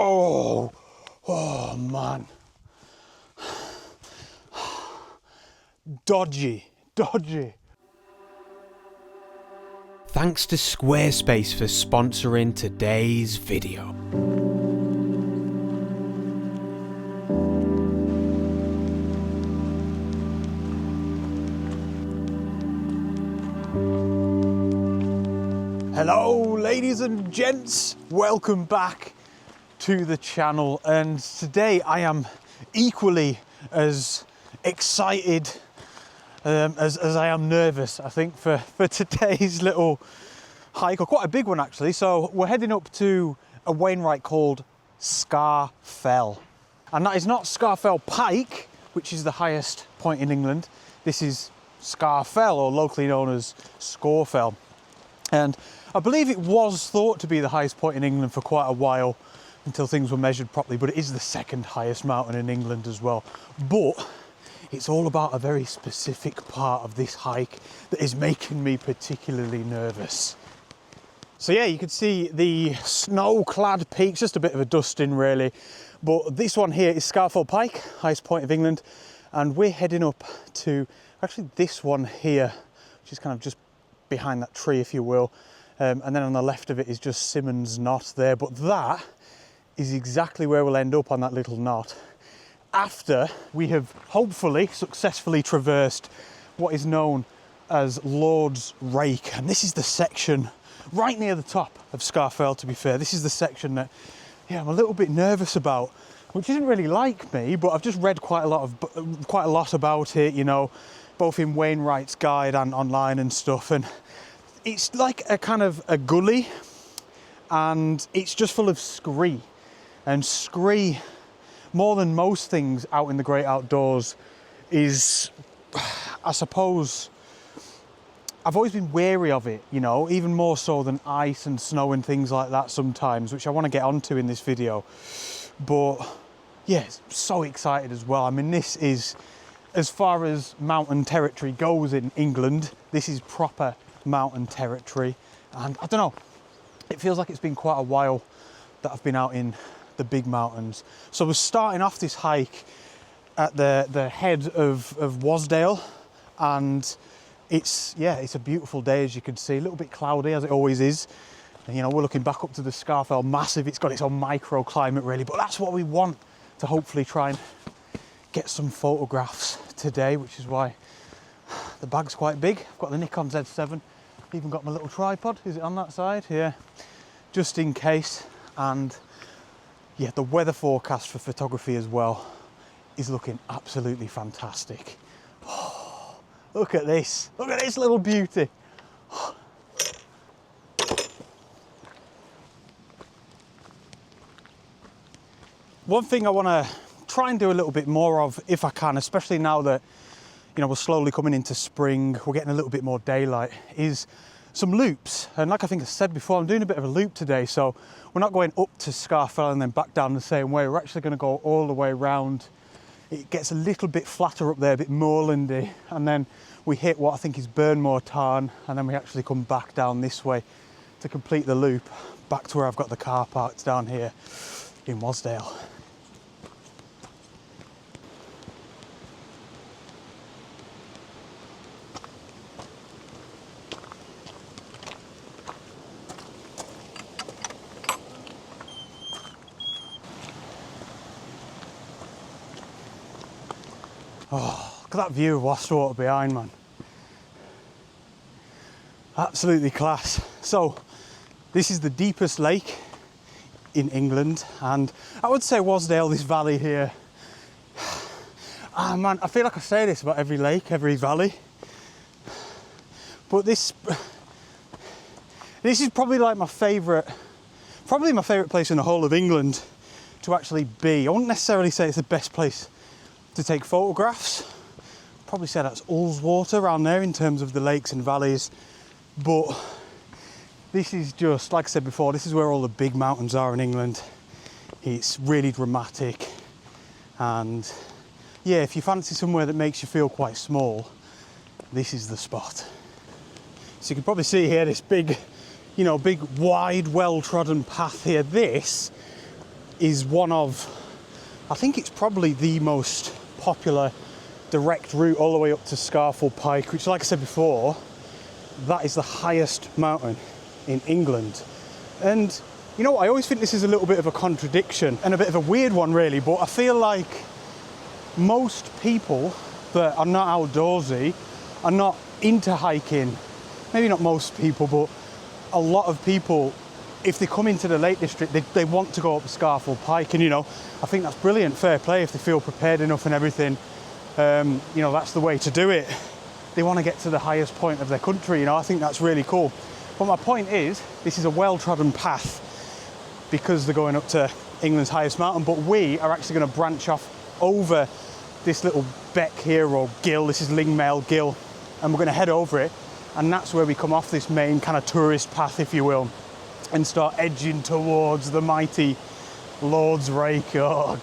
Oh, oh man. Dodgy. Thanks to Squarespace for sponsoring today's video. Hello ladies and gents, welcome back to the channel, and today I am equally as excited as I am nervous, I think, for today's little hike, or quite a big one actually. So we're heading up to a Wainwright called Scafell, and that is not Scafell Pike, which is the highest point in England. This is Scafell, or locally known as Scafell, and I believe it was thought to be the highest point in England for quite a while until things were measured properly, but it is the second highest mountain in England as well. But it's all about a very specific part of this hike that is making me particularly nervous. So yeah, you can see the snow-clad peaks, just a bit of a dusting really, but this one here is Scafell Pike, highest point of England, and we're heading up to actually this one here, which is kind of just behind that tree, if you will. And then on the left of it is just Simmons Knot there, but that is exactly where we'll end up, on that little knot, after we have hopefully successfully traversed what is known as Lord's Rake. And this is the section right near the top of Scafell, to be fair. This is the section that, yeah, I'm a little bit nervous about, which isn't really like me, but I've just read quite a lot about it, you know, both in Wainwright's guide and online and stuff, and it's like a kind of a gully, and it's just full of scree. And scree, more than most things out in the great outdoors, is, I suppose, I've always been wary of it, you know, even more so than ice and snow and things like that sometimes, which I want to get onto in this video. But yeah, so excited as well. I mean, this is, as far as mountain territory goes in England, this is proper mountain territory. And I don't know, it feels like it's been quite a while that I've been out in the big mountains. So we're starting off this hike at the head of Wasdale, and it's a beautiful day, as you can see. A little bit cloudy, as it always is. And, you know, we're looking back up to the Scafell Massive. It's got its own microclimate really, but that's what we want to hopefully try and get some photographs today, which is why the bag's quite big. I've got the Nikon Z7, even got my little tripod. Is it on that side? Yeah, just in case. And yeah, the weather forecast for photography as well is looking absolutely fantastic. Oh, look at this little beauty. One thing I want to try and do a little bit more of, if I can, especially now that, you know, we're slowly coming into spring, we're getting a little bit more daylight, is some loops. And like I think I said before, I'm doing a bit of a loop today, so we're not going up to Scafell and then back down the same way. We're actually going to go all the way around. It gets a little bit flatter up there, a bit moorlandy, and then we hit what I think is Burnmore Tarn, and then we actually come back down this way to complete the loop back to where I've got the car parked down here in Wasdale. Oh, look at that view of Wastwater behind, man. Absolutely class. So, this is the deepest lake in England, and I would say Wasdale, this valley here. Ah man, I feel like I say this about every lake, every valley, but this is probably like my favourite place in the whole of England to actually be. I wouldn't necessarily say it's the best place to take photographs. Probably say that's Ullswater around there in terms of the lakes and valleys, but this is just, like I said before, this is where all the big mountains are in England. It's really dramatic, and yeah, if you fancy somewhere that makes you feel quite small, this is the spot. So you can probably see here this big, you know, big wide well-trodden path here. This is one of, I think it's probably the most popular direct route all the way up to Scafell Pike, which, like I said before, that is the highest mountain in England. And you know, I always think this is a little bit of a contradiction and a bit of a weird one really, but I feel like most people that are not outdoorsy are not into hiking. Maybe not most people, but a lot of people, if they come into the Lake District, they want to go up Scafell Pike, and you know, I think that's brilliant, fair play if they feel prepared enough and everything. You know, that's the way to do it. They want to get to the highest point of their country, you know, I think that's really cool. But my point is, this is a well-trodden path because they're going up to England's highest mountain, but we are actually going to branch off over this little beck here, or gill. This is Lingmail Gill, and we're going to head over it, and that's where we come off this main kind of tourist path, if you will, and start edging towards the mighty Lord's Rake. Oh,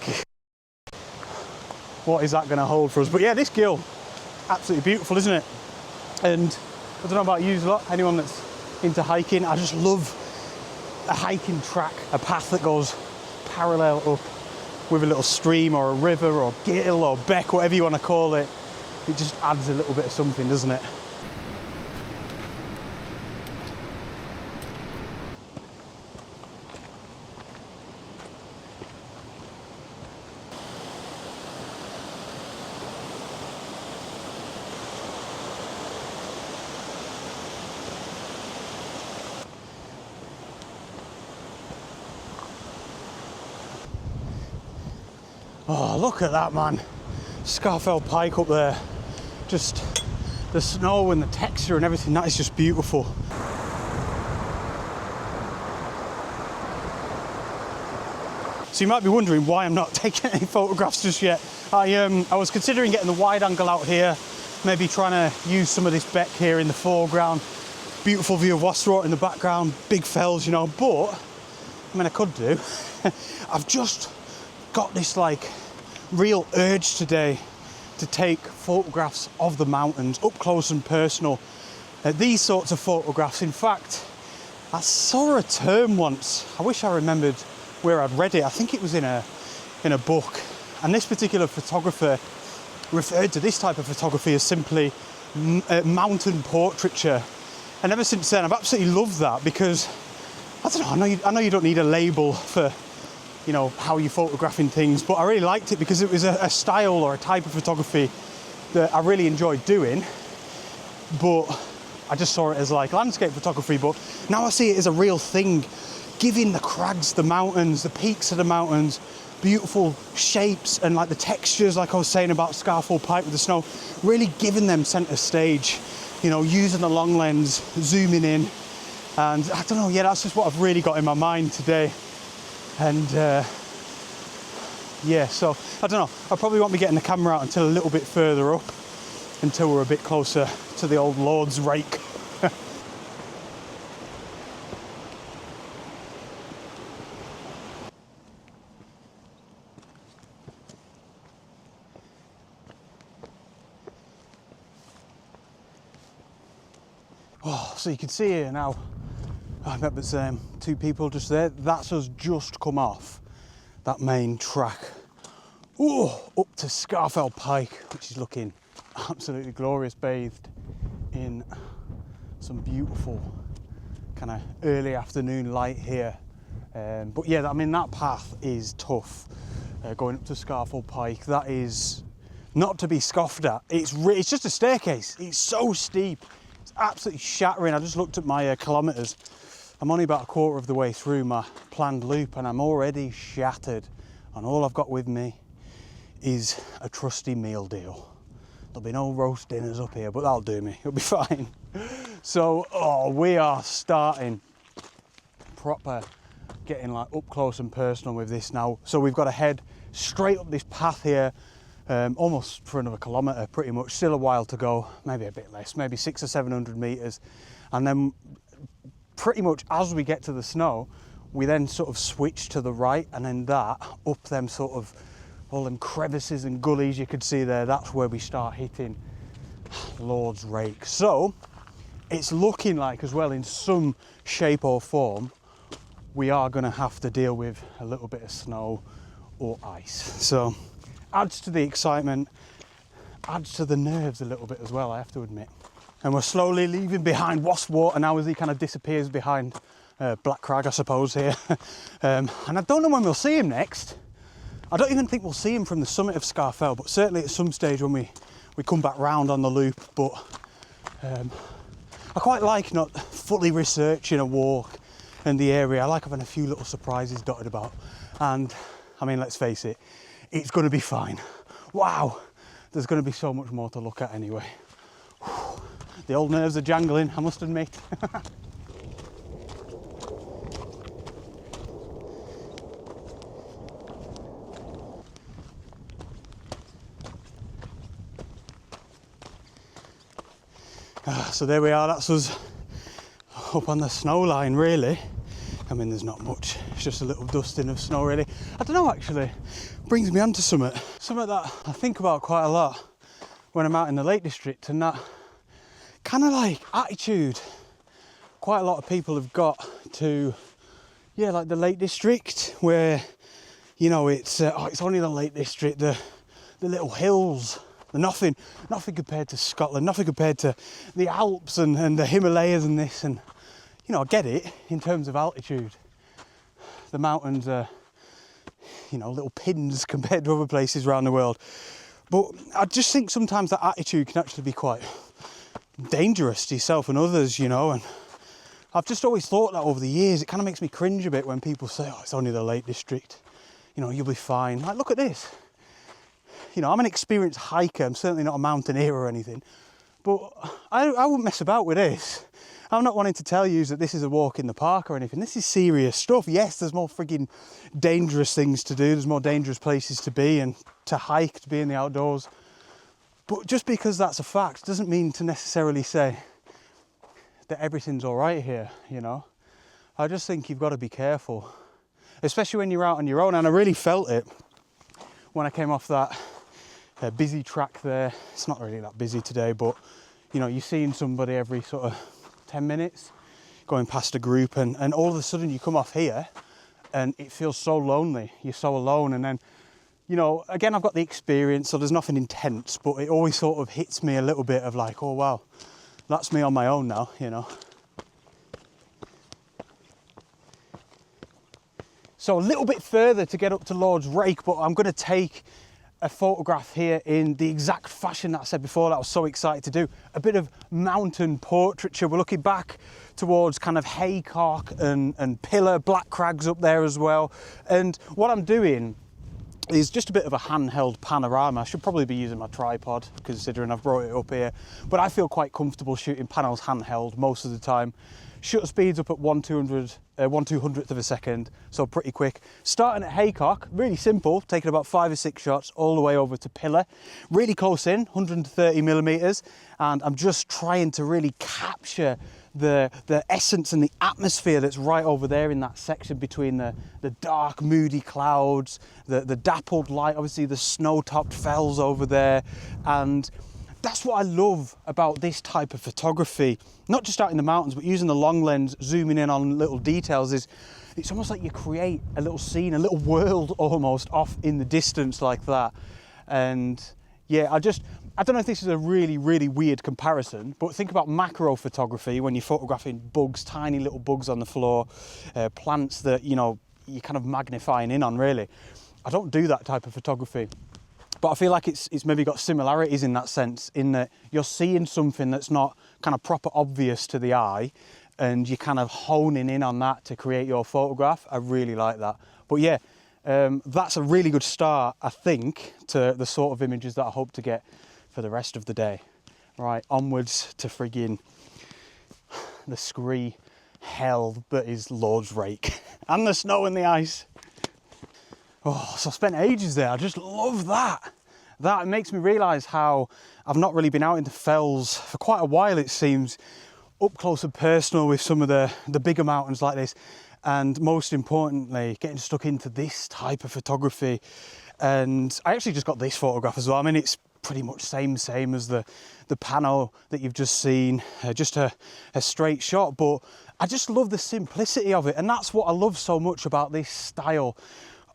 what is that going to hold for us? But yeah, this gill, absolutely beautiful, isn't it? And I don't know about you lot, anyone that's into hiking, I just love a hiking track, a path that goes parallel up with a little stream or a river or gill or beck, whatever you want to call it. It just adds a little bit of something, doesn't it? Oh, look at that, man. Scafell Pike up there. Just the snow and the texture and everything, that is just beautiful. So you might be wondering why I'm not taking any photographs just yet. I was considering getting the wide angle out here, maybe trying to use some of this beck here in the foreground. Beautiful view of Wasserot in the background, big fells, you know, but, I mean, I could do. I've just got this like real urge today to take photographs of the mountains up close and personal. These sorts of photographs, in fact, I saw a term once, I wish I remembered where I'd read it. I think it was in a book, and this particular photographer referred to this type of photography as simply mountain portraiture. And ever since then I've absolutely loved that, because I don't know, I know you don't need a label for, you know, how you're photographing things, but I really liked it because it was a style or a type of photography that I really enjoyed doing. But I just saw it as like landscape photography, but now I see it as a real thing, giving the crags, the mountains, the peaks of the mountains, beautiful shapes and like the textures, like I was saying about Scafell Pike with the snow, really giving them centre stage, you know, using the long lens, zooming in. And I don't know, yeah, that's just what I've really got in my mind today. And yeah, so I don't know, I probably won't be getting the camera out until a little bit further up, until we're a bit closer to the old Lord's Rake. Oh, so you can see here now, I bet there's two people just there. That's us just come off that main track. Oh, up to Scafell Pike, which is looking absolutely glorious, bathed in some beautiful kind of early afternoon light here. But yeah, I mean, that path is tough, going up to Scafell Pike. That is not to be scoffed at. It's just a staircase. It's so steep. It's absolutely shattering. I just looked at my kilometres. I'm only about a quarter of the way through my planned loop and I'm already shattered. And all I've got with me is a trusty meal deal. There'll be no roast dinners up here, but that'll do me. It'll be fine. So, oh, we are starting proper, getting like up close and personal with this now. So we've got to head straight up this path here, almost for another kilometre pretty much. Still a while to go, maybe a bit less, maybe 600 or 700 metres. And then pretty much as we get to the snow, we then sort of switch to the right, and then that up them sort of all them crevices and gullies you could see there, that's where we start hitting Lord's Rake. So it's looking like as well, in some shape or form, we are going to have to deal with a little bit of snow or ice. So adds to the excitement, adds to the nerves a little bit as well, I have to admit. And we're slowly leaving behind Wasp Water now as he kind of disappears behind Black Crag, I suppose, here. And I don't know when we'll see him next. I don't even think we'll see him from the summit of Scafell, but certainly at some stage when we come back round on the loop. But I quite like not fully researching a walk and the area. I like having a few little surprises dotted about. And I mean, let's face it, it's going to be fine. Wow, there's going to be so much more to look at anyway. Whew. The old nerves are jangling, I must admit. So there we are, that's us up on the snow line really. I mean, there's not much, it's just a little dusting of snow really. I don't know actually, brings me on to something that I think about quite a lot when I'm out in the Lake District, and that kind of like attitude quite a lot of people have got to, yeah, like the Lake District, where, you know, it's only the Lake District, the little hills, nothing compared to Scotland, nothing compared to the Alps and the Himalayas and this. And you know, I get it in terms of altitude. The mountains are, you know, little pins compared to other places around the world. But I just think sometimes that attitude can actually be quite dangerous to yourself and others, you know. And I've just always thought that over the years. It kind of makes me cringe a bit when people say, oh, it's only the Lake District, you know, you'll be fine. Like, look at this. You know, I'm an experienced hiker, I'm certainly not a mountaineer or anything, but I wouldn't mess about with this. I'm not wanting to tell you that this is a walk in the park or anything. This is serious stuff. Yes, there's more frigging dangerous things to do, there's more dangerous places to be and to hike, to be in the outdoors. But just because that's a fact doesn't mean to necessarily say that everything's all right here, you know. I just think you've got to be careful, especially when you're out on your own, and I really felt it when I came off that busy track there. It's not really that busy today, but you know, you're seeing somebody every sort of 10 minutes going past a group, and all of a sudden you come off here and it feels so lonely. You're so alone. And then, you know, again, I've got the experience, so there's nothing intense, but it always sort of hits me a little bit of like, oh wow, that's me on my own now, you know. So a little bit further to get up to Lord's Rake, but I'm going to take a photograph here in the exact fashion that I said before that I was so excited to do. A bit of mountain portraiture. We're looking back towards kind of Haycock and Pillar, Black Crags up there as well. And what I'm doing is just a bit of a handheld panorama. I should probably be using my tripod considering I've brought it up here, but I feel quite comfortable shooting panels handheld most of the time. Shutter speeds up at 1/200th of a second, so pretty quick. Starting at Haycock, really simple, taking about 5 or 6 shots all the way over to Pillar. Really close in, 130mm, and I'm just trying to really capture the essence and the atmosphere that's right over there in that section between the dark, moody clouds, the dappled light, obviously the snow-topped fells over there. And that's what I love about this type of photography, not just out in the mountains, but using the long lens, zooming in on little details. It's almost like you create a little scene, a little world almost off in the distance like that. And yeah, I don't know if this is a really, really weird comparison, but think about macro photography when you're photographing bugs, tiny little bugs on the floor, plants that, you know, you're kind of magnifying in on really. I don't do that type of photography. But I feel like it's maybe got similarities in that sense, in that you're seeing something that's not kind of proper obvious to the eye, and you're kind of honing in on that to create your photograph. I really like that. But yeah, that's a really good start, I think, to the sort of images that I hope to get for the rest of the day. Right, onwards to friggin' the scree hell that is Lord's Rake and the snow and the ice. Oh, so I spent ages there. I just love that. That makes me realise how I've not really been out in the fells for quite a while, it seems, up close and personal with some of the bigger mountains like this. And most importantly, getting stuck into this type of photography. And I actually just got this photograph as well. I mean, it's pretty much same as the panel that you've just seen, just a straight shot. But I just love the simplicity of it, and that's what I love so much about this style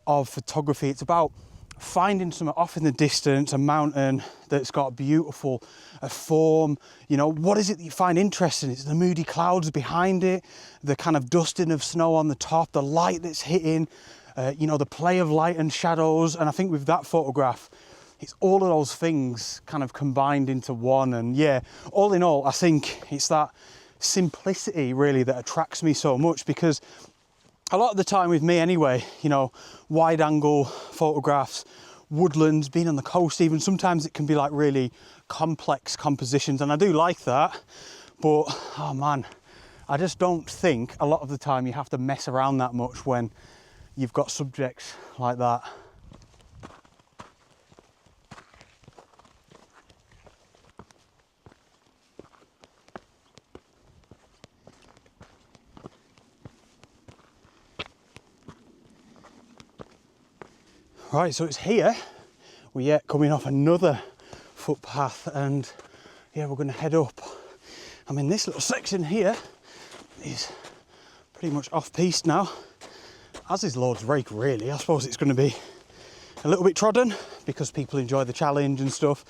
of photography. It's about finding something off in the distance, a mountain that's got a beautiful form. You know, what is it that you find interesting? It's the moody clouds behind it, the kind of dusting of snow on the top, the light that's hitting, you know, the play of light and shadows. And I think with that photograph, it's all of those things kind of combined into one. And yeah, all in all, I think it's that simplicity really that attracts me so much, because a lot of the time with me anyway, you know, wide angle photographs, woodlands, being on the coast even, sometimes it can be like really complex compositions, and I do like that. But oh man, I just don't think a lot of the time you have to mess around that much when you've got subjects like that. Right, so it's here. We're yet coming off another footpath, and yeah, we're going to head up. I mean, this little section here is pretty much off-piste now, as is Lord's Rake really. I suppose it's going to be a little bit trodden because people enjoy the challenge and stuff.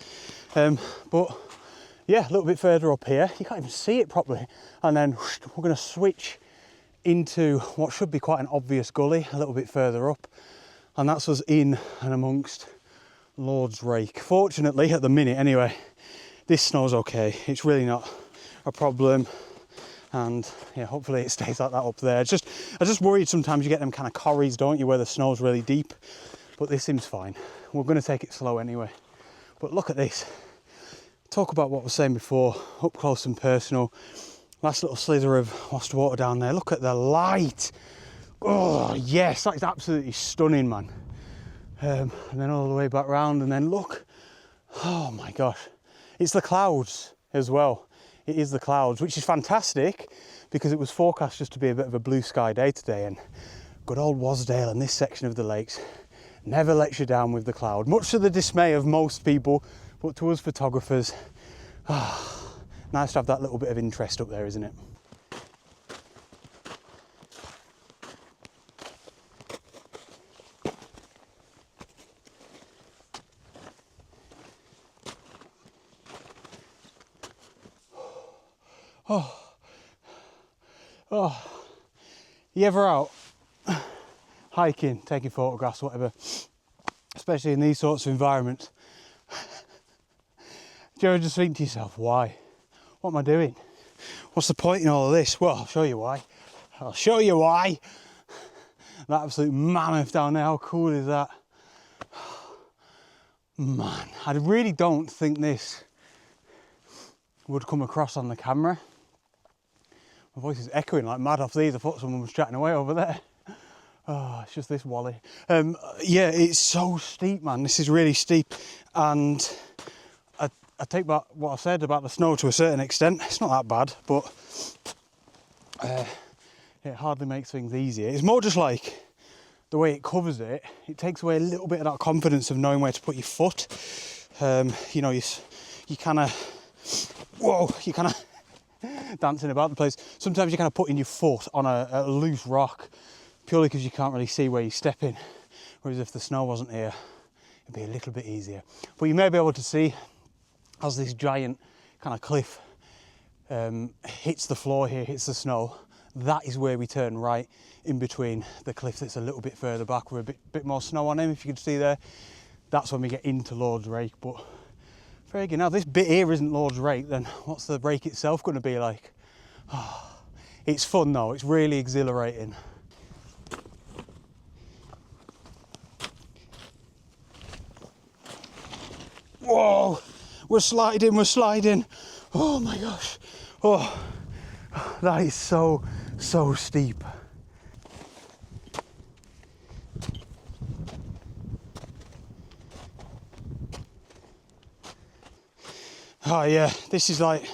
But yeah, a little bit further up here, you can't even see it properly. And then we're going to switch into what should be quite an obvious gully a little bit further up. And that's us in and amongst Lord's Rake. Fortunately, at the minute anyway, this snow's okay. It's really not a problem. And yeah, hopefully it stays like that up there. I'm just worried sometimes you get them kind of corries, don't you, where the snow's really deep. But this seems fine. We're going to take it slow anyway. But look at this. Talk about what I was saying before, up close and personal. Last little slither of lost water down there. Look at the light. Oh yes, that's absolutely stunning, man. And then all the way back round, and then look, oh my gosh, it's the clouds as well. It is the clouds, which is fantastic because it was forecast just to be a bit of a blue sky day today, and good old Wasdale and this section of the lakes never lets you down with the cloud, much to the dismay of most people, but to us photographers, nice to have that little bit of interest up there, isn't it? Oh, you ever out hiking, taking photographs, whatever, especially in these sorts of environments? Do you ever just think to yourself, why? What am I doing? What's the point in all of this? Well, I'll show you why. I'll show you why. That absolute mammoth down there, how cool is that? Man, I really don't think this would come across on the camera. My voice is echoing like mad off these. I thought someone was chatting away over there. Oh, it's just this wally. Yeah, it's so steep, man. This is really steep. And I take back what I said about the snow to a certain extent. It's not that bad, but it hardly makes things easier. It's more just like the way it covers it. It takes away a little bit of that confidence of knowing where to put your foot. You know, you kind of, whoa, you kind of dancing about the place. Sometimes you're kind of putting your foot on a loose rock purely because you can't really see where you're stepping. Whereas if the snow wasn't here, it'd be a little bit easier. But you may be able to see as this giant kind of cliff hits the floor here, hits the snow, that is where we turn right in between the cliff that's a little bit further back with a bit more snow on him, if you can see there. That's when we get into Lord's Rake. But very good. Now this bit here isn't Lord's Rake, then what's the rake itself going to be like? Oh, it's fun though, it's really exhilarating. Whoa, we're sliding. Oh my gosh. Oh, that is so steep. Oh yeah, this is like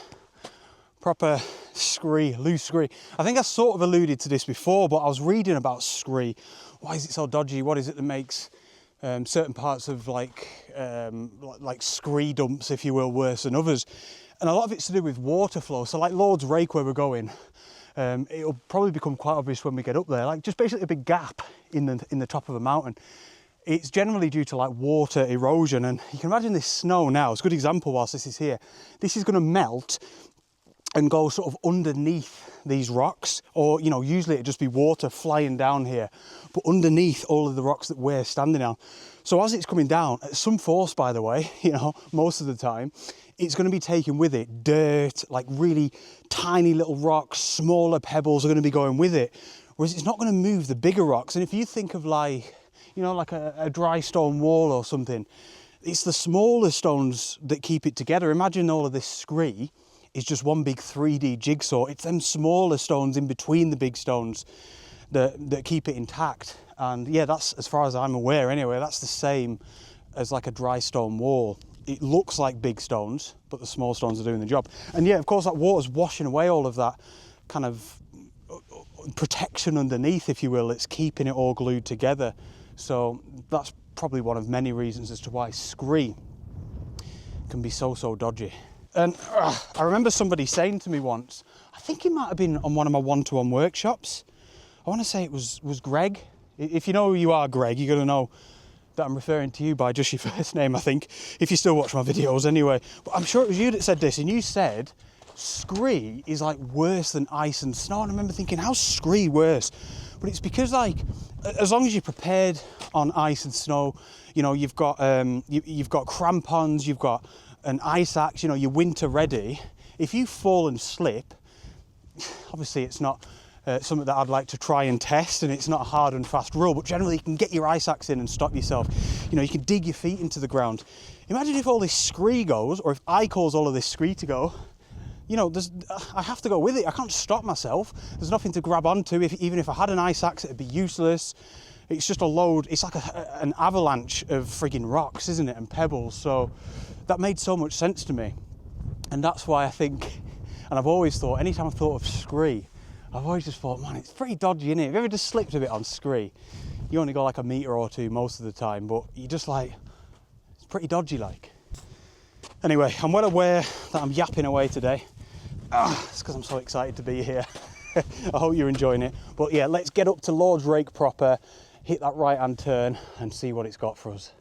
proper scree, loose scree. I think I sort of alluded to this before, but I was reading about scree. Why is it so dodgy? What is it that makes certain parts of like scree dumps, if you will, worse than others. And a lot of it's to do with water flow. So like Lord's Rake, where we're going, it'll probably become quite obvious when we get up there, like just basically a big gap in the top of a mountain. It's generally due to like water erosion, and you can imagine this snow now. It's a good example whilst this is here. This is going to melt and go sort of underneath these rocks, or you know, usually it'd just be water flying down here, but underneath all of the rocks that we're standing on. So as it's coming down at some force, by the way, you know, most of the time, it's going to be taking with it dirt, like really tiny little rocks, smaller pebbles are going to be going with it, whereas it's not going to move the bigger rocks. And if you think of like, you know, like a dry stone wall or something, it's the smaller stones that keep it together. Imagine all of this scree is just one big 3D jigsaw. It's them smaller stones in between the big stones that keep it intact. And yeah, that's, as far as I'm aware anyway, that's the same as like a dry stone wall. It looks like big stones, but the small stones are doing the job. And yeah, of course, that water's washing away all of that kind of protection underneath, if you will. It's keeping it all glued together. So that's probably one of many reasons as to why scree can be so dodgy. And I remember somebody saying to me once, I think it might have been on one of my one-to-one workshops. I want to say it was Greg. If you know who you are, Greg, you're going to know that I'm referring to you by just your first name, I think, if you still watch my videos anyway. But I'm sure it was you that said this, and you said scree is like worse than ice and snow. And I remember thinking, how's scree worse? But it's because, like, as long as you're prepared on ice and snow, you know, you've got crampons, you've got an ice axe, you know, you're winter ready. If you fall and slip, obviously it's not something that I'd like to try and test, and it's not a hard and fast rule, but generally you can get your ice axe in and stop yourself. You know, you can dig your feet into the ground. Imagine if all this scree goes, or if I cause all of this scree to go, you know, I have to go with it. I can't stop myself. There's nothing to grab onto. Even if I had an ice axe, it'd be useless. It's just a load. It's like an avalanche of frigging rocks, isn't it? And pebbles. So that made so much sense to me. And that's why I think, and I've always thought, anytime I've thought of scree, I've always just thought, man, it's pretty dodgy, innit? Have you ever just slipped a bit on scree? You only go like a metre or two most of the time, but you just like, it's pretty dodgy like. Anyway, I'm well aware that I'm yapping away today. It's because I'm so excited to be here. I hope you're enjoying it. But yeah, let's get up to Lord's Rake proper, hit that right-hand turn and see what it's got for us.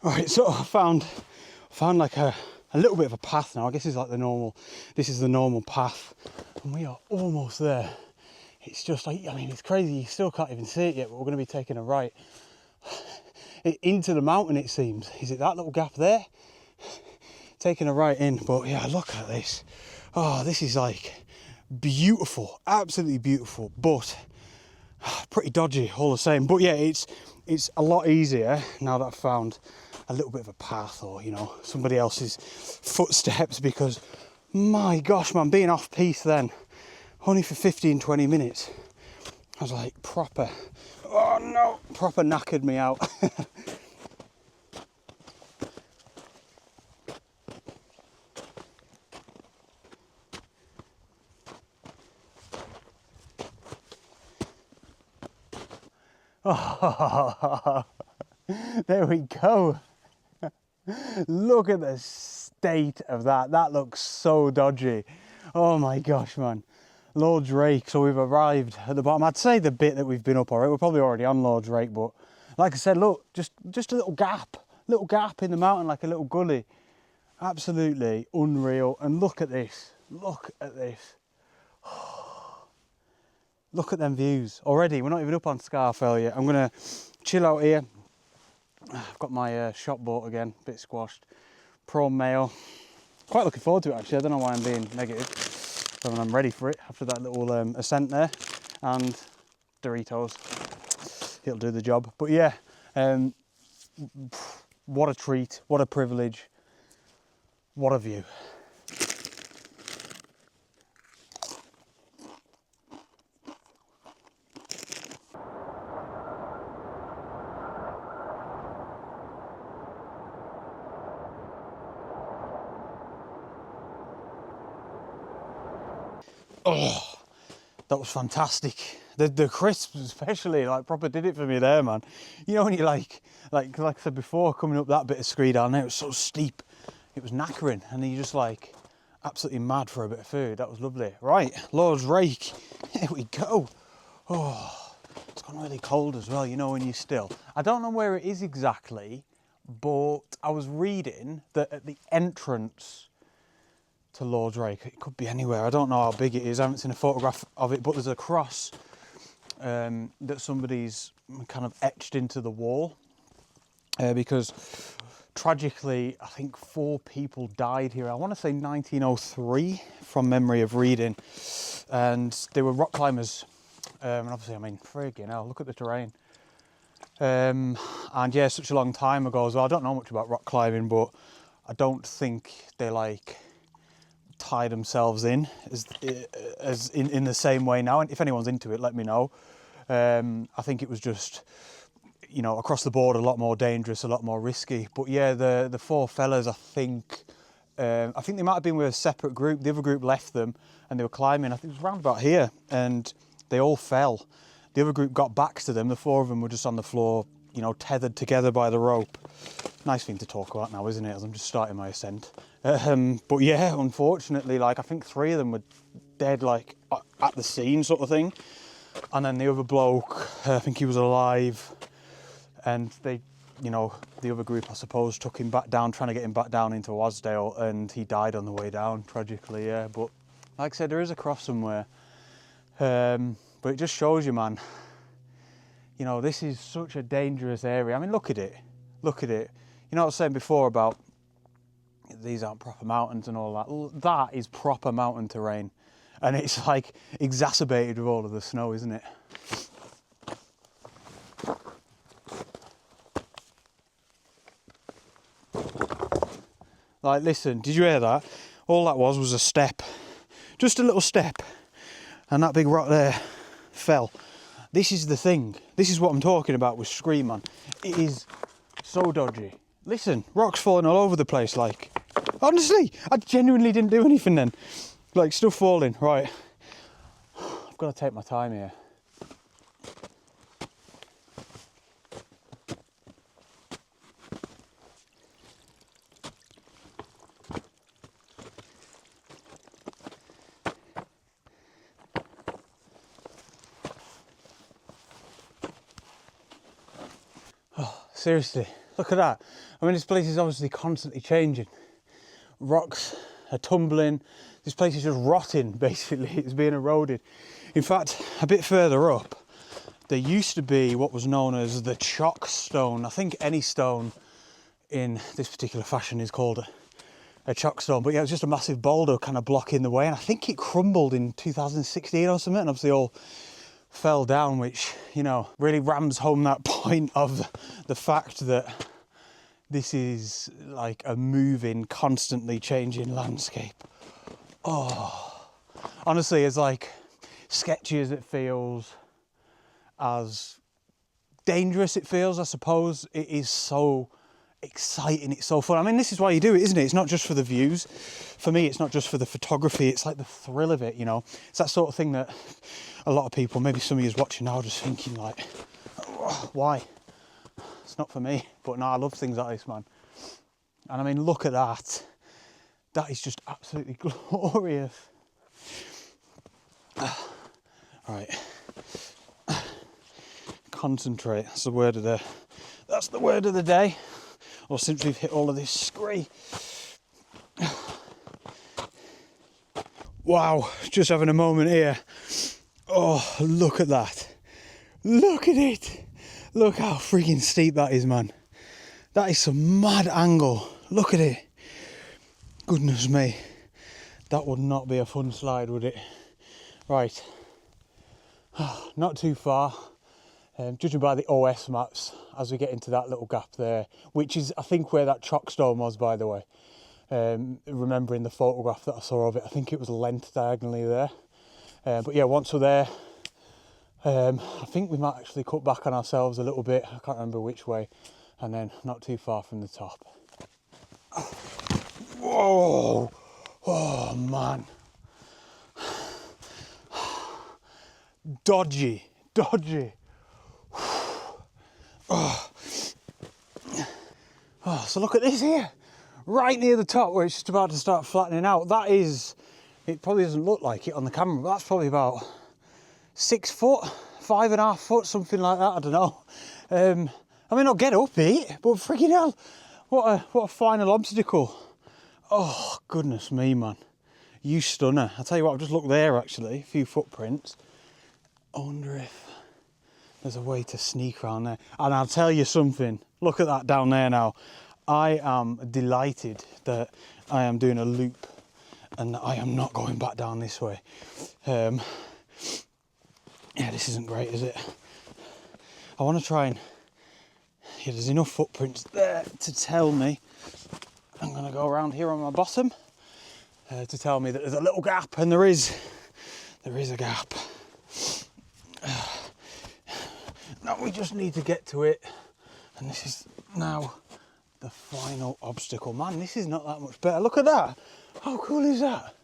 Alright, so I found like a little bit of a path now. I guess it's like this is the normal path, and we are almost there. It's just like, I mean, it's crazy, you still can't even see it yet, but we're going to be taking a right into the mountain, it seems. Is it that little gap there? Taking a right in, but yeah, look at this. Oh, this is like beautiful, absolutely beautiful, but pretty dodgy all the same. But yeah, it's a lot easier now that I've found a little bit of a path, or you know, somebody else's footsteps, because my gosh man, being off piste then only for 15-20 minutes, I was like proper knackered me out. Oh, there we go. Look at the state of that. That looks so dodgy. Oh my gosh, man. Lord's Rake. So we've arrived at the bottom. I'd say the bit that we've been up already. We're probably already on Lord's Rake, but like I said, look, just a little gap in the mountain, like a little gully. Absolutely unreal. And look at this. Look at this. Look at them views already. We're not even up on Scafell yet. I'm gonna chill out here. I've got my shop boat again, a bit squashed. Pro Mail. Quite looking forward to it actually. I don't know why I'm being negative. So I'm ready for it after that little ascent there. And Doritos. It'll do the job. But yeah, what a treat, what a privilege, what a view. Oh, that was fantastic. The crisps especially, like, proper did it for me there, man. You know when you like I said before, coming up that bit of scree down there, it was so steep, it was knackering, and then you just like absolutely mad for a bit of food. That was lovely. Right, Lord's Rake, here we go. Oh, it's gone really cold as well, you know, when you're still. I don't know where it is exactly, but I was reading that at the entrance to Lord's Rake, it could be anywhere, I don't know how big it is, I haven't seen a photograph of it, but there's a cross that somebody's kind of etched into the wall because tragically I think 4 people died here. I want to say 1903 from memory of reading, and they were rock climbers, and obviously, I mean, friggin' hell, look at the terrain. And yeah, such a long time ago as well. I don't know much about rock climbing, but I don't think they like tie themselves in as in the same way now. And if anyone's into it, let me know. I think it was just, you know, across the board a lot more dangerous, a lot more risky. But yeah, the 4 fellas, I think they might have been with a separate group. The other group left them and they were climbing. I think it was around about here, and they all fell. The other group got back to them. The 4 of them were just on the floor, you know, tethered together by the rope. Nice thing to talk about now, isn't it, as I'm just starting my ascent. But yeah, unfortunately, like, I think 3 of them were dead, like, at the scene sort of thing. And then the other bloke, I think he was alive. And they, you know, the other group, I suppose, took him back down, trying to get him back down into Wasdale, and he died on the way down, tragically, yeah. But like I said, there is a cross somewhere. But it just shows you, man, you know, this is such a dangerous area. I mean, look at it. Look at it. You know what I was saying before about these aren't proper mountains and all that? Well, that is proper mountain terrain. And it's like exacerbated with all of the snow, isn't it? Like, listen, did you hear that? All that was a step. Just a little step. And that big rock there fell. This is the thing. This is what I'm talking about with Scream, man. It is so dodgy. Listen, rocks falling all over the place, like. Honestly, I genuinely didn't do anything then. Like, stuff falling. Right. I've got to take my time here. Seriously, look at that. I mean, this place is obviously constantly changing. Rocks are tumbling. This place is just rotting, basically. It's being eroded. In fact, a bit further up, there used to be what was known as the chock stone. I think any stone in this particular fashion is called a chock stone. But yeah, it was just a massive boulder kind of blocking the way. And I think it crumbled in 2016 or something. And obviously all fell down, which, you know, really rams home that point of the fact that this is like a moving, constantly changing landscape. Oh, honestly, as like sketchy as it feels, as dangerous it feels, I suppose, it is so exciting, it's so fun. I mean, this is why you do it, isn't it? It's not just for the views. For me, it's not just for the photography, it's like the thrill of it, you know. It's that sort of thing that a lot of people, maybe some of you watching now, are just thinking like, oh, why? It's not for me. But no, I love things like this, man. And I mean, look at that. That is just absolutely glorious. Right. Concentrate. That's the word of the day. Or since we've hit all of this scree. Wow, just having a moment here. Oh, look at that. Look at it. Look how freaking steep that is, man. That is some mad angle. Look at it. Goodness me. That would not be a fun slide, would it? Right. Not too far. Judging by the OS maps, as we get into that little gap there, which is, I think, where that chock stone was, by the way. Remembering the photograph that I saw of it, I think it was length diagonally there. But yeah, once we're there, I think we might actually cut back on ourselves a little bit. I can't remember which way. And then not too far from the top. Whoa! Oh man! dodgy. Oh, so look at this here, right near the top where it's just about to start flattening out. That is, it probably doesn't look like it on the camera, but that's probably about 6 foot, 5.5 foot, something like that, I don't know. I mean, I'll get up it, but freaking hell, what a final obstacle. Oh, goodness me, man. You stunner. I'll tell you what, I've just looked there actually, a few footprints. I wonder if there's a way to sneak around there. And I'll tell you something, look at that down there now. I am delighted that I am doing a loop and I am not going back down this way. Yeah, this isn't great, is it? I want to try and, yeah, there's enough footprints there to tell me. I'm going to go around here on my bottom to tell me that there's a little gap, and there is a gap. Now we just need to get to it, and this is now the final obstacle. Man, this is not that much better. Look at that. How cool is that?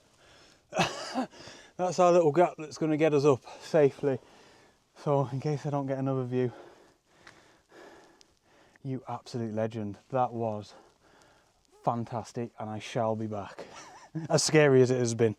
That's our little gap that's going to get us up safely. So in case I don't get another view, you absolute legend. That was fantastic, and I shall be back. As scary as it has been.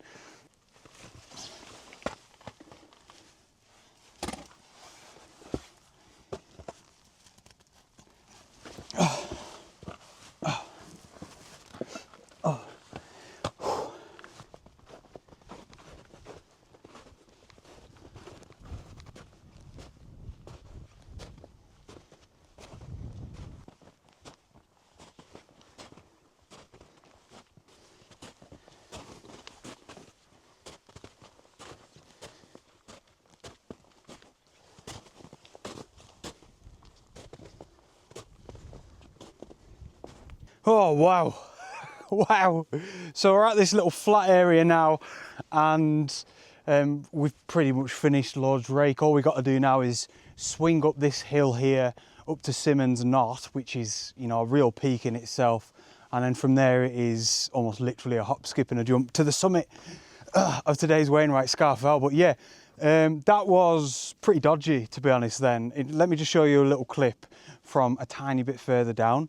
Oh, wow. Wow. So we're at this little flat area now, and we've pretty much finished Lord's Rake. All we got to do now is swing up this hill here, up to Simmons Knot, which is, you know, a real peak in itself. And then from there it is almost literally a hop, skip and a jump to the summit of today's Wainwright Scafell. But yeah, that was pretty dodgy, to be honest then. Let me just show you a little clip from a tiny bit further down.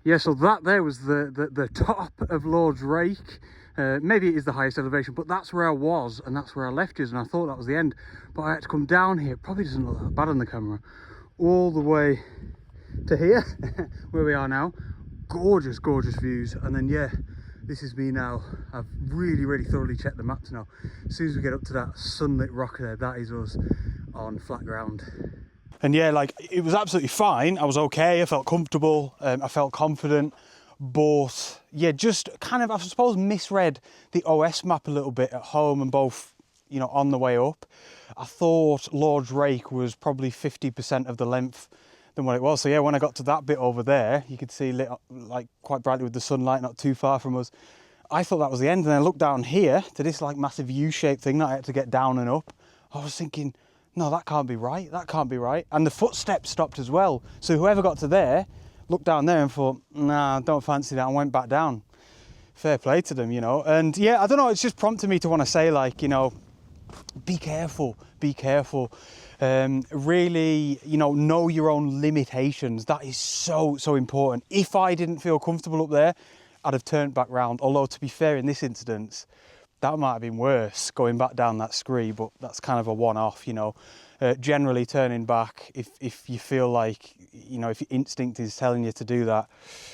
Yeah, so that there was the top of Lord's Rake. Maybe it is the highest elevation, but that's where I was and that's where I left you, and I thought that was the end. But I had to come down here. It probably doesn't look that bad on the camera. All the way to here, where we are now. Gorgeous, gorgeous views. And then, yeah, this is me now. I've really thoroughly checked the maps now. As soon as we get up to that sunlit rock there, that is us on flat ground. And yeah, like, it was absolutely fine. I was okay, I felt comfortable, I felt confident, but yeah, just kind of, I suppose, misread the OS map a little bit at home and both, you know, on the way up. I thought Lord's Rake was probably 50% of the length than what it was. So yeah, when I got to that bit over there, you could see lit up, like, quite brightly with the sunlight, not too far from us. I thought that was the end, and then I looked down here to this like massive U-shaped thing that I had to get down and up. I was thinking, no, that can't be right, that can't be right. And the footsteps stopped as well. So whoever got to there, looked down there and thought, nah, don't fancy that, and went back down. Fair play to them, you know. And yeah, I don't know, it's just prompted me to want to say, like, you know, be careful, be careful. Really, you know your own limitations. That is so important. If I didn't feel comfortable up there, I'd have turned back round. Although, to be fair, in this instance, that might have been worse, going back down that scree, but that's kind of a one-off, you know. Generally turning back, if you feel like, you know, if your instinct is telling you to do that,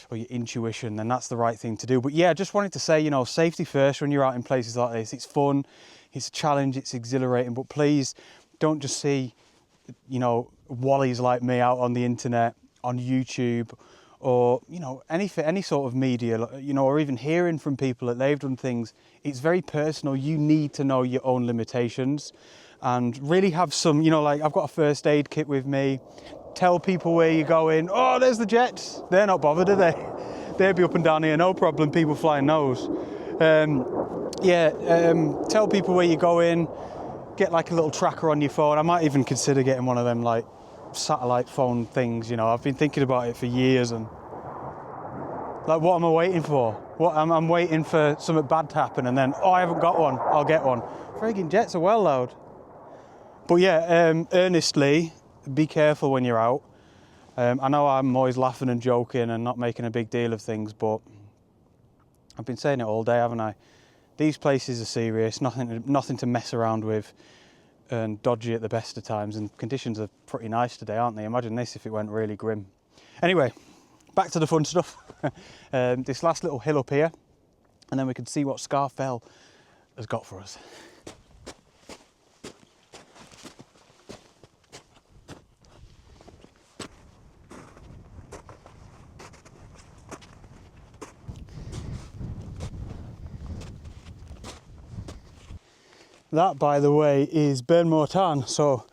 or your intuition, then that's the right thing to do. But yeah, I just wanted to say, you know, safety first when you're out in places like this. It's fun, it's a challenge, it's exhilarating, but please don't just see, you know, wallies like me out on the internet, on YouTube, or, you know, any sort of media, you know, or even hearing from people that they've done things. It's very personal. You need to know your own limitations and really have some, you know, like, I've got a first aid kit with me. Tell people where you're going. Oh, there's the jets. They're not bothered, are they? They'll be up and down here, no problem, people flying those. Tell people where you're going. Get like a little tracker on your phone. I might even consider getting one of them, like, satellite phone things, you know. I've been thinking about it for years, and like, what am I waiting for? I'm waiting for something bad to happen, and then, oh, I haven't got one, I'll get one. Friggin' jets are well loud. But yeah, earnestly, be careful when you're out. I know I'm always laughing and joking and not making a big deal of things, but I've been saying it all day, haven't I? These places are serious, nothing to mess around with and dodgy at the best of times, and conditions are pretty nice today, aren't they? Imagine this if it went really grim. Anyway, back to the fun stuff. This last little hill up here, and then we can see what Scafell has got for us. That, by the way, is Burnmore Tarn, so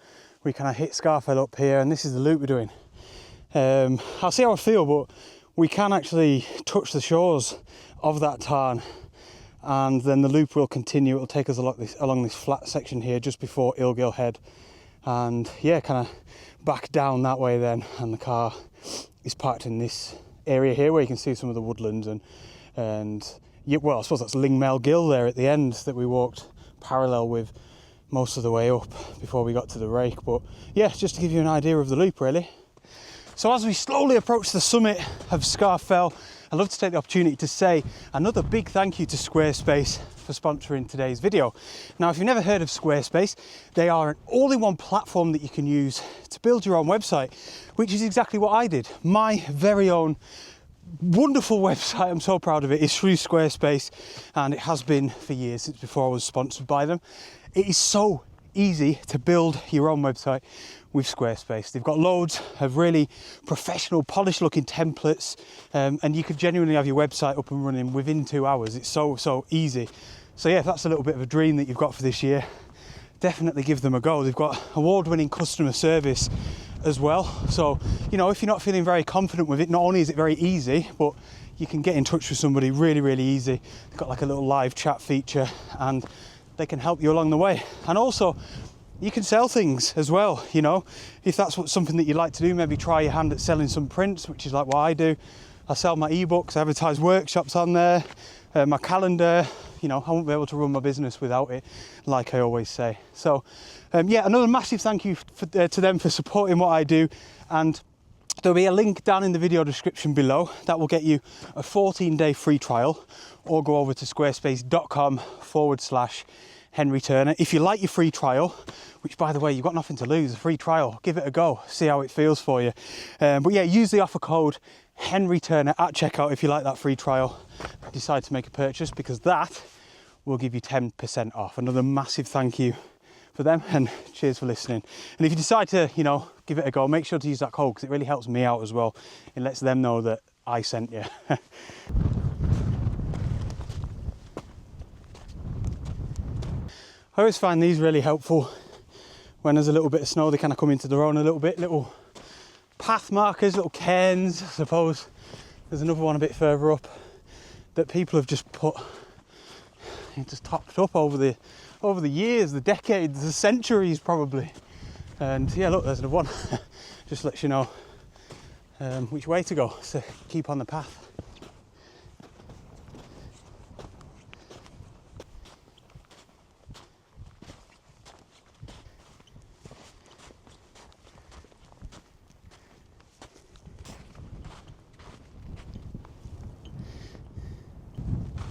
we kind of hit Scafell up here, and this is the loop we're doing. I'll see how I feel, but we can actually touch the shores of that tarn, and then the loop will continue. It'll take us along this flat section here just before Ilgill Head, and yeah, kind of back down that way then, and the car is parked in this area here where you can see some of the woodlands, and yeah, well, I suppose that's Lingmel Gill there at the end that we walked parallel with most of the way up before we got to the Rake. But yeah, just to give you an idea of the loop really. So as we slowly approach the summit of Scafell, I'd love to take the opportunity to say another big thank you to Squarespace for sponsoring today's video. Now, if you've never heard of Squarespace, they are an all-in-one platform that you can use to build your own website, which is exactly what I did. My very own wonderful website, I'm so proud of it, is through Squarespace, and it has been for years, since before I was sponsored by them. It is so easy to build your own website with Squarespace. They've got loads of really professional, polished looking templates, and you could genuinely have your website up and running within 2 hours. It's so easy. So yeah, if that's a little bit of a dream that you've got for this year, definitely give them a go. They've got award-winning customer service as well. So, you know, if you're not feeling very confident with it, not only is it very easy, but you can get in touch with somebody really easy. They've got like a little live chat feature, and they can help you along the way. And also, you can sell things as well, you know. If that's something that you'd like to do, maybe try your hand at selling some prints, which is like what I do. I sell my ebooks, I advertise workshops on there, my calendar. You know, I won't be able to run my business without it, like I always say. So yeah, another massive thank you to them for supporting what I do, and there'll be a link down in the video description below that will get you a 14-day free trial, or go over to squarespace.com/Henry Turner. If you like your free trial, which by the way, you've got nothing to lose, a free trial, give it a go, see how it feels for you. But yeah, use the offer code Henry Turner at checkout if you like that free trial, decide to make a purchase, because that will give you 10% off. Another massive thank you for them, and cheers for listening. And if you decide to, you know, give it a go, make sure to use that code, because it really helps me out as well. It lets them know that I sent you. I always find these really helpful when there's a little bit of snow. They kind of come into their own a little bit. Little path markers, little cairns, I suppose. There's another one a bit further up that people have just put, just topped up over the years, the decades, the centuries probably. And yeah, look, there's another one. Just lets you know which way to go, so keep on the path.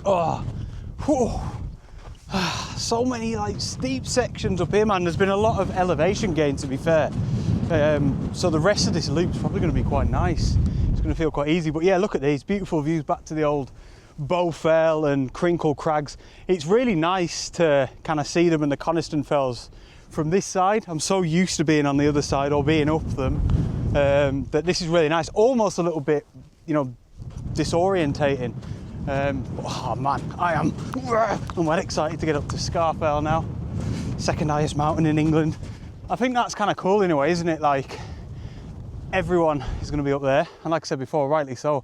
Oh, whew. So many like steep sections up here, man. There's been a lot of elevation gain, to be fair. So the rest of this loop's probably going to be quite nice. It's going to feel quite easy. But yeah, look at these beautiful views back to the old Bowfell and Crinkle Crags. It's really nice to kind of see them and the Coniston Fells from this side. I'm so used to being on the other side or being up them that this is really nice. Almost a little bit, you know, disorientating. Oh man, I'm well excited to get up to Scafell now. Second highest mountain in England. I think that's kind of cool in a way, isn't it? Like, everyone is going to be up there, and like I said before, rightly so.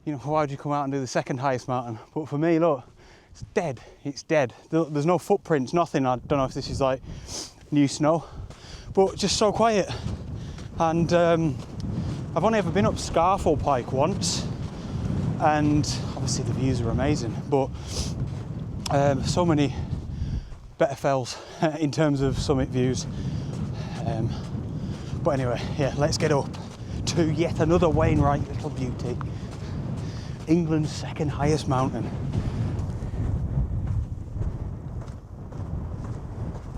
You know, why would you come out and do the second highest mountain? But for me, look, it's dead. It's dead. There's no footprints, nothing. I don't know if this is like new snow, but just so quiet. And I've only ever been up Scafell Pike once, and obviously the views are amazing, but so many better fells in terms of summit views. But anyway, yeah, let's get up to yet another Wainwright little beauty. England's second highest mountain.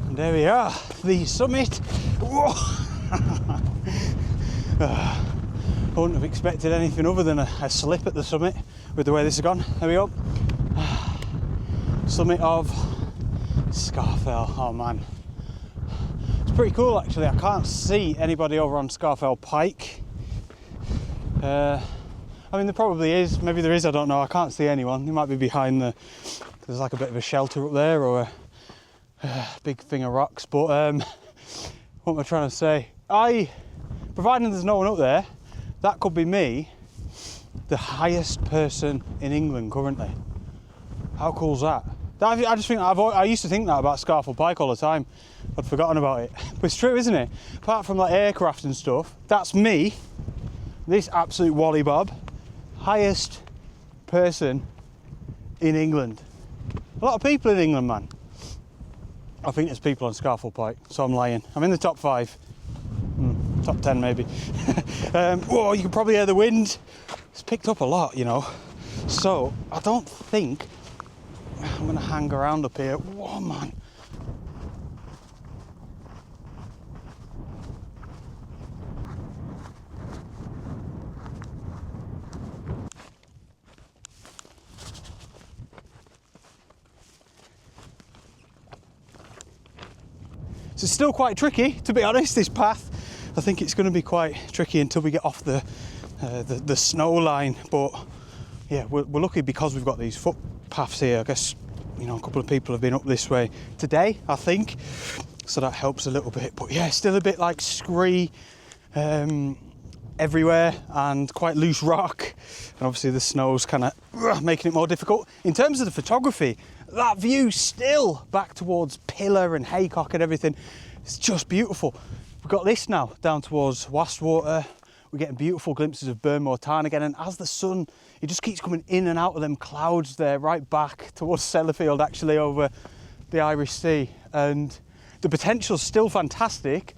And there we are, the summit. Whoa! I wouldn't have expected anything other than a slip at the summit with the way this has gone. There we go. Summit of Scafell. Oh man. It's pretty cool actually. I can't see anybody over on Scafell Pike. I mean, there probably is. Maybe there is, I don't know. I can't see anyone. They might be behind there's like a bit of a shelter up there or a big thing of rocks. But what am I trying to say? Providing there's no one up there, that could be me, the highest person in England currently. How cool is that? I just think, I used to think that about Scafell Pike all the time. I'd forgotten about it. But it's true, isn't it? Apart from like aircraft and stuff, that's me, this absolute wally bob, highest person in England. A lot of people in England, man. I think there's people on Scafell Pike, so I'm lying. I'm in the top 5. Top 10 maybe. Whoa, you can probably hear the wind. It's picked up a lot, you know. So I don't think I'm gonna hang around up here. Whoa, man. So it's still quite tricky, to be honest, this path. I think it's going to be quite tricky until we get off the snow line, but yeah, we're lucky because we've got these footpaths here. I guess, you know, a couple of people have been up this way today, I think, so that helps a little bit. But yeah, still a bit like scree everywhere and quite loose rock, and obviously the snow's kind of making it more difficult. In terms of the photography, that view still back towards Pillar and Haycock and everything, it's just beautiful. We've got this now down towards Wastwater. We're getting beautiful glimpses of Burnmore Tarn again, and as the sun, it just keeps coming in and out of them clouds there, right back towards Sellafield, actually over the Irish Sea, and the potential's still fantastic.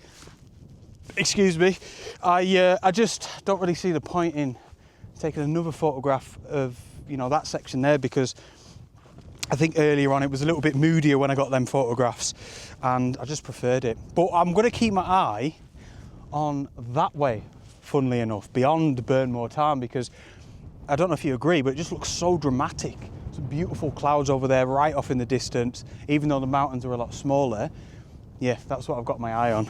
Excuse me. I just don't really see the point in taking another photograph of, you know, that section there, because I think earlier on it was a little bit moodier when I got them photographs, and I just preferred it. But I'm going to keep my eye on that way, funnily enough, beyond Burnmore Tarn, because I don't know if you agree, but it just looks so dramatic. Some beautiful clouds over there right off in the distance, even though the mountains are a lot smaller. Yeah, that's what I've got my eye on.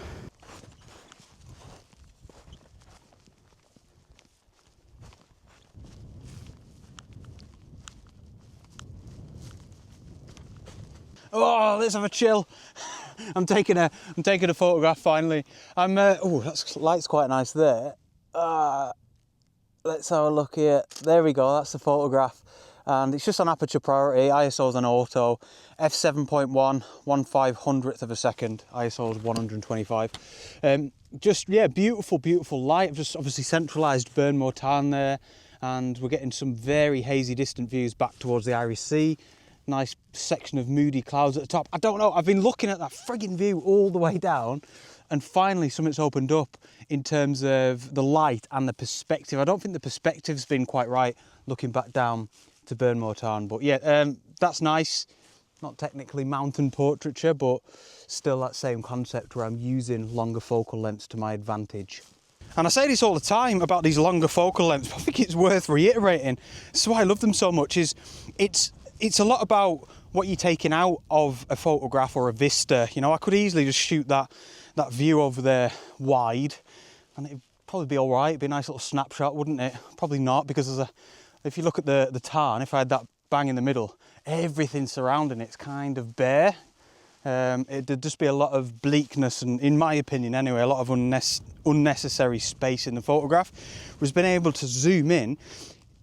Oh, let's have a chill. I'm taking a photograph finally. Oh, that light's quite nice there. Let's have a look here. There we go. That's the photograph, and it's just on aperture priority. ISO's on auto. f7.1, 1/500th of a second. ISO's 125. Just yeah, beautiful light. I've just obviously centralised Burnmore Tarn there, and we're getting some very hazy distant views back towards the Irish Sea. Nice section of moody clouds at the top. I don't know, I've been looking at that frigging view all the way down, and finally something's opened up in terms of the light and the perspective. I don't think the perspective's been quite right looking back down to Burnmore Tarn, but yeah, that's nice. Not technically mountain portraiture, but still that same concept where I'm using longer focal lengths to my advantage. And I say this all the time about these longer focal lengths, but I think it's worth reiterating. That's why I love them so much, is it's a lot about what you're taking out of a photograph or a vista. You know, I could easily just shoot that view over there wide, and it'd probably be all right. It'd be a nice little snapshot, wouldn't it? Probably not, because if you look at the tarn, if I had that bang in the middle, everything surrounding it's kind of bare. It'd just be a lot of bleakness, and in my opinion anyway, a lot of unnecessary space in the photograph. Whereas being able to zoom in,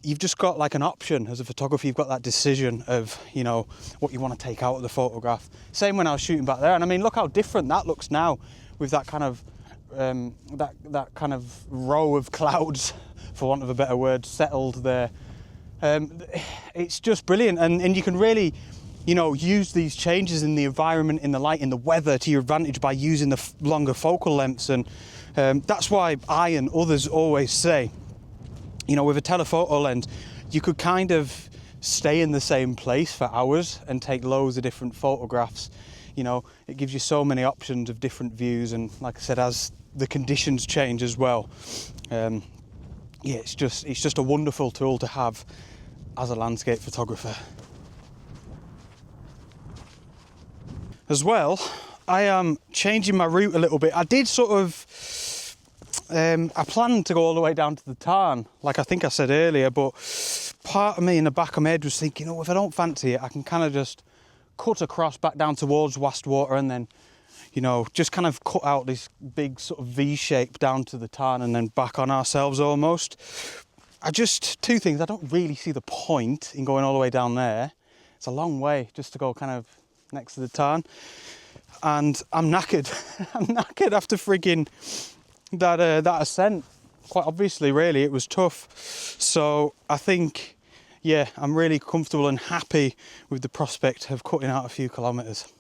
you've just got like an option as a photographer. You've got that decision of, you know, what you want to take out of the photograph. Same when I was shooting back there, and I mean, look how different that looks now with that kind of that kind of row of clouds, for want of a better word, settled there. It's just brilliant, and you can really you know, use these changes in the environment, in the light, in the weather to your advantage by using the longer focal lengths. And that's why I and others always say, you know, with a telephoto lens, you could kind of stay in the same place for hours and take loads of different photographs. You know, it gives you so many options of different views, and like I said, as the conditions change as well, yeah, it's just a wonderful tool to have as a landscape photographer. As well, I am changing my route a little bit. I did sort of, I planned to go all the way down to the tarn, like I think I said earlier, but part of me in the back of my head was thinking, oh, if I don't fancy it, I can kind of just cut across back down towards Wastwater and then, you know, just kind of cut out this big sort of V shape down to the tarn and then back on ourselves almost. Two things, I don't really see the point in going all the way down there. It's a long way just to go kind of next to the tarn. And I'm knackered. I'm knackered after frigging that ascent. Quite obviously, really, it was tough. So I think, yeah, I'm really comfortable and happy with the prospect of cutting out a few kilometres.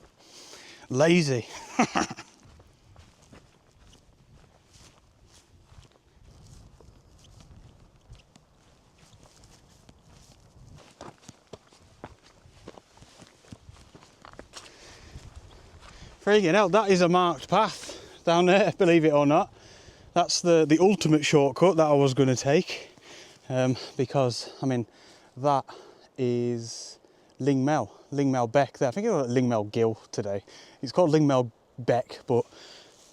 Lazy. Friggin' hell, that is a marked path down there, believe it or not. That's the ultimate shortcut that I was going to take, because, I mean, that is Lingmel Beck there. I think it's called Lingmel Gill today. It's called Lingmel Beck, but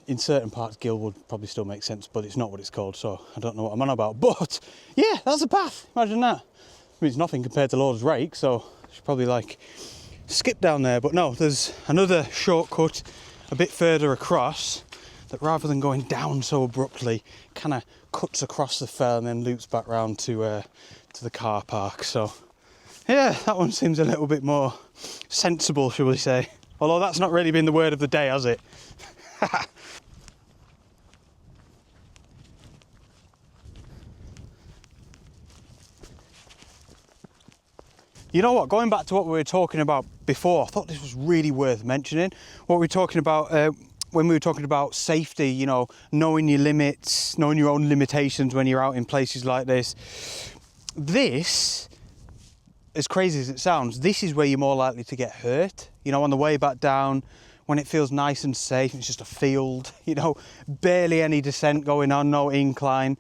in certain parts Gill would probably still make sense, but it's not what it's called, so I don't know what I'm on about. But yeah, that's a path, imagine that. I mean, it's nothing compared to Lord's Rake, so I should probably like skip down there, but no, there's another shortcut a bit further across that, rather than going down so abruptly, kind of cuts across the fell and then loops back round to the car park. So yeah, that one seems a little bit more sensible, shall we say. Although that's not really been the word of the day, has it? You know what, going back to what we were talking about before, I thought this was really worth mentioning. What we were talking about when we were talking about safety, you know, knowing your limits, knowing your own limitations when you're out in places like this. This, as crazy as it sounds, this is where you're more likely to get hurt. You know, on the way back down, when it feels nice and safe, it's just a field, you know, barely any descent going on, no incline.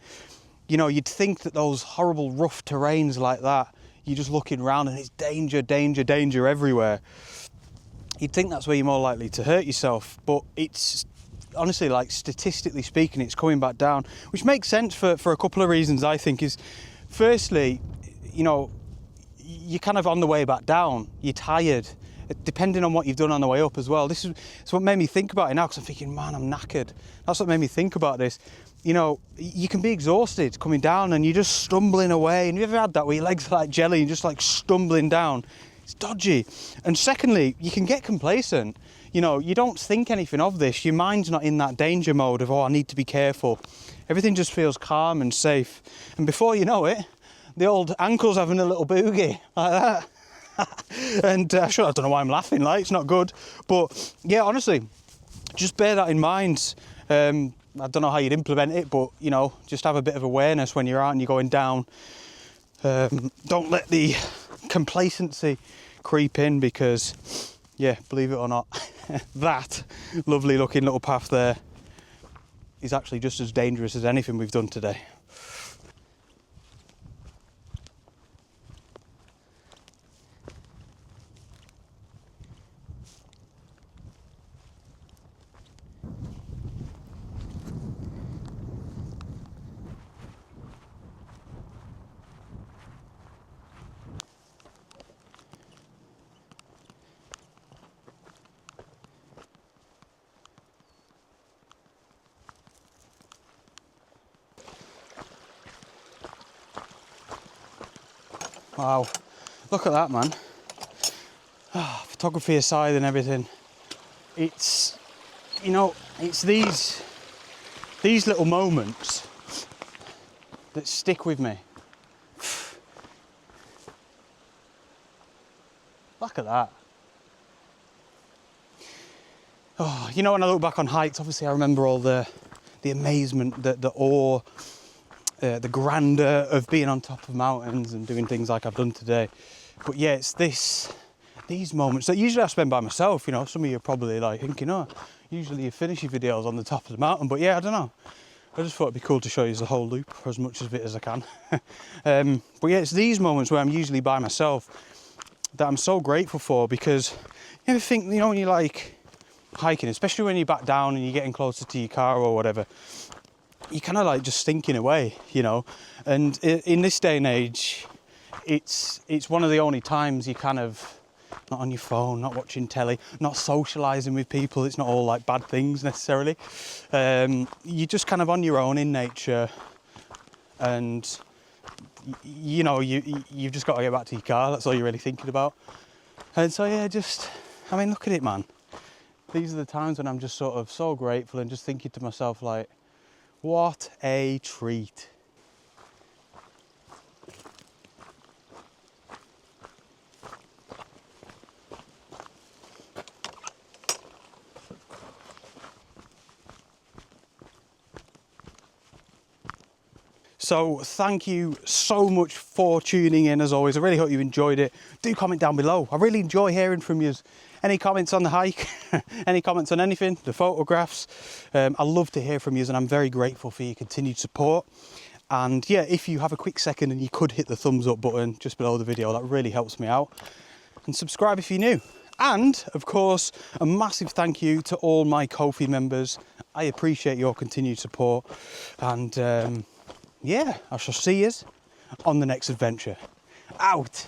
You know, you'd think that those horrible rough terrains like that, you're just looking around and it's danger, danger, danger everywhere. You'd think that's where you're more likely to hurt yourself, but it's honestly, like, statistically speaking, it's coming back down, which makes sense for a couple of reasons, I think. Is firstly, you know, you're kind of on the way back down, you're tired, depending on what you've done on the way up as well. This is what made me think about it now, because I'm thinking, man, I'm knackered. That's what made me think about this. You know, you can be exhausted coming down and you're just stumbling away. And have you ever had that where your legs are like jelly and just like stumbling down? It's dodgy. And secondly, you can get complacent. You know, you don't think anything of this. Your mind's not in that danger mode of, oh, I need to be careful. Everything just feels calm and safe. And before you know it, the old ankle's having a little boogie like that. And I don't know why I'm laughing, like, it's not good. But yeah, honestly, just bear that in mind. I don't know how you'd implement it, but, you know, just have a bit of awareness when you're out and you're going down. Don't let the complacency creep in, because, yeah, believe it or not, that lovely looking little path there is actually just as dangerous as anything we've done today. Wow, look at that, man. Oh, photography aside and everything, it's, you know, it's these little moments that stick with me. Look at that. Oh, you know, when I look back on hikes, obviously I remember all the amazement, the awe, the grandeur of being on top of mountains and doing things like I've done today. But yeah, it's these moments that usually I spend by myself. You know, some of you are probably like thinking, oh, usually you finish your videos on the top of the mountain. But yeah, I don't know. I just thought it'd be cool to show you the whole loop, or as much of it as I can. But yeah, it's these moments where I'm usually by myself that I'm so grateful for, because you ever think, you know, when you're like hiking, especially when you're back down and you're getting closer to your car or whatever, you kind of like just thinking away, you know. And in this day and age, it's one of the only times you kind of not on your phone, not watching telly, not socialising with people. It's not all like bad things necessarily. You're just kind of on your own in nature, and you know, you've just got to get back to your car. That's all you're really thinking about. And so yeah, I mean, look at it, man. These are the times when I'm just sort of so grateful and just thinking to myself, like, what a treat. So thank you so much for tuning in, as always. I really hope you enjoyed it. Do comment down below. I really enjoy hearing from you. Any comments on the hike, any comments on anything, the photographs. I love to hear from you, and I'm very grateful for your continued support. And yeah, if you have a quick second and you could hit the thumbs up button just below the video, that really helps me out. And subscribe if you're new. And of course, a massive thank you to all my Ko-fi members. I appreciate your continued support. And yeah, I shall see you on the next adventure. Out.